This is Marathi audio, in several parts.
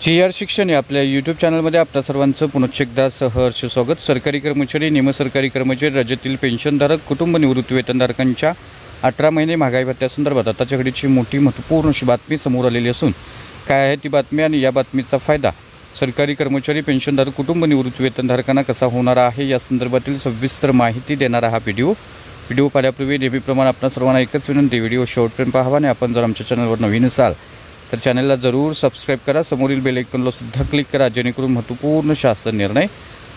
जी.आर. शिक्षण या आपल्या यूट्यूब चॅनलमध्ये आपल्या सर्वांचं पुनश्च एकदा सहर्ष स्वागत। सरकारी कर्मचारी, निमसरकारी कर्मचारी, राज्यातील पेन्शनधारक, कुटुंब निवृत्ती वेतनधारकांच्या 18 महिने महागाई भत्त्यासंदर्भात आताच्या घडीची मोठी महत्त्वपूर्ण अशी बातमी समोर आलेली असून काय आहे ती बातमी आणि या बातमीचा फायदा सरकारी कर्मचारी, पेन्शनधारक, कुटुंब निवृत्ती वेतनधारकांना कसा होणार आहे या संदर्भातील सविस्तर माहिती देणारा हा व्हिडिओ पाहण्यापूर्वी नेहमीप्रमाणे आपणा सर्वांना एकच विनंती, व्हिडिओ शेवटपर्यंत पाहावा आणि आपण जर आमच्या चॅनलवर नवीन असाल तर चॅनलला जरूर सबस्क्राइब करा, समोरील बेल आयकॉनला सुद्धा क्लिक करा जेणेकरून महत्त्वपूर्ण शासन निर्णय,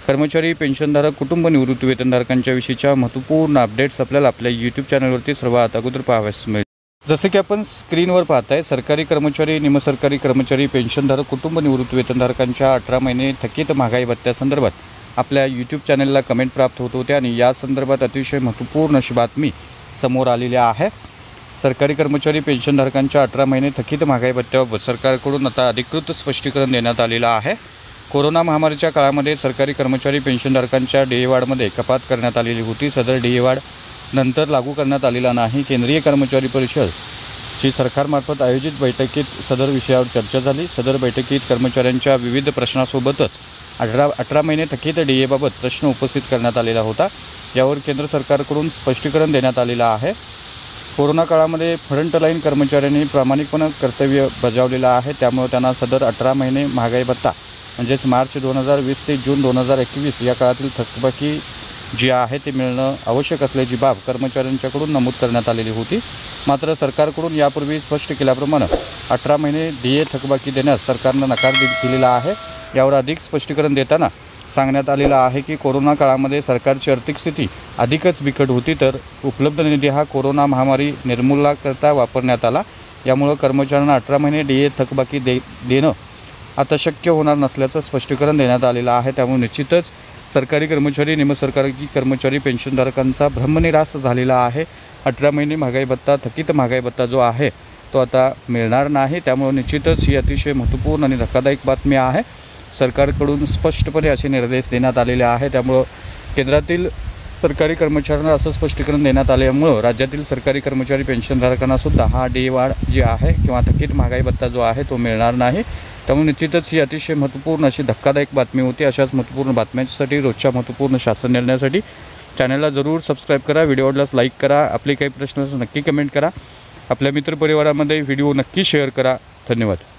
कर्मचारी, पेन्शनधारक, कुटुंब निवृत्ती वेतनधारकांच्या विषयीच्या महत्त्वपूर्ण अपडेट्स आपल्याला आपल्या यूट्यूब चॅनलवरती सर्वात अगोदर पाहावयास मिळेल। जसे की आपण स्क्रीनवर पाहताय, सरकारी कर्मचारी, निमसरकारी कर्मचारी, पेन्शनधारक, कुटुंब निवृत्ती वेतनधारकांच्या 18 महिने थकीत महागाई भत्त्यासंदर्भात आपल्या यूट्यूब चॅनलला कमेंट प्राप्त होत होते आणि या संदर्भात अतिशय महत्त्वपूर्ण अशी बातमी समोर आलेली आहे। सरकारी कर्मचारी, पेन्शनधारकांच्या 18 महिने थकीत महागाई भत्त्याबाबत सरकारकडून आता अधिकृत स्पष्टीकरण देण्यात आलेलं आहे। कोरोना महामारीच्या काळामध्ये सरकारी कर्मचारी, पेन्शनधारकांच्या डीए वाढमध्ये कपात करण्यात आलेली होती। सदर डीए वाढ नंतर लागू करण्यात आलेला नाही। केंद्रीय कर्मचारी परिषदची सरकारमार्फत आयोजित बैठकीत सदर विषयावर चर्चा झाली। सदर बैठकीत कर्मचाऱ्यांच्या विविध प्रश्नासोबतच 18 महिने थकीत डीएबाबत प्रश्न उपस्थित करण्यात आलेला होता। यावर केंद्र सरकारकडून स्पष्टीकरण देण्यात आलेलं आहे। कोरोना काळामध्ये फ्रंटलाईन कर्मचाऱ्यांनी प्रामाणिकपणे कर्तव्य बजावलेलं आहे, त्यामुळे त्यांना सदर 18 महिने महागाई भत्ता म्हणजेच मार्च 2020 ते जून 2021 या काळातील थकबाकी जी आहे ते मिळणं आवश्यक असल्याची बाब कर्मचाऱ्यांच्याकडून नमूद करण्यात आलेली होती। मात्र सरकारकडून यापूर्वी स्पष्ट केल्याप्रमाणे 18 महिने डीए थकबाकी देण्यास सरकारनं नकार दिलेला आहे। यावर अधिक स्पष्टीकरण देताना सांगण्यात आलेलं आहे की कोरोना काळामध्ये सरकारची आर्थिक स्थिती अधिकच बिकट होती, तर उपलब्ध निधी हा कोरोना महामारी निर्मूलनाकरता वापरण्यात आला। यामुळे कर्मचाऱ्यांना 18 महिने डीए थकबाकी देणं आता शक्य होणार नसल्याचं स्पष्टीकरण देण्यात आलेलं आहे। त्यामुळे निश्चितच सरकारी कर्मचारी, निमसरकारी कर्मचारी, पेन्शनधारकांचा भ्रमनिरास झालेला आहे। 18 महिने महागाई भत्ता, थकीत महागाई भत्ता जो आहे तो आता मिळणार नाही। त्यामुळे निश्चितच ही अतिशय महत्त्वपूर्ण आणि धक्कादायक बातमी आहे। सरकारकडून स्पष्टपणे असे निर्देश देण्यात आलेले आहे। त्यामुळे केंद्रातील सरकारी कर्मचाऱ्यांना असं स्पष्टीकरण देण्यात आल्यामुळं राज्यातील सरकारी कर्मचारी, पेन्शनधारकांना सुद्धा हा डीए वाढ जी आहे किंवा थकीत महागाई भत्ता जो आहे तो मिळणार नाही। त्यामुळे निश्चितच ही अतिशय महत्त्वपूर्ण अशी धक्कादायक बातमी होती। अशाच महत्त्वपूर्ण बातम्यांसाठी, रोजच्या महत्त्वपूर्ण शासन निर्णयासाठी चॅनलला जरूर सबस्क्राइब करा, व्हिडिओ आवडल्यास लाईक करा, आपले काही प्रश्न नक्की कमेंट करा, आपल्या मित्रपरिवारामध्ये व्हिडिओ नक्की शेअर करा। धन्यवाद।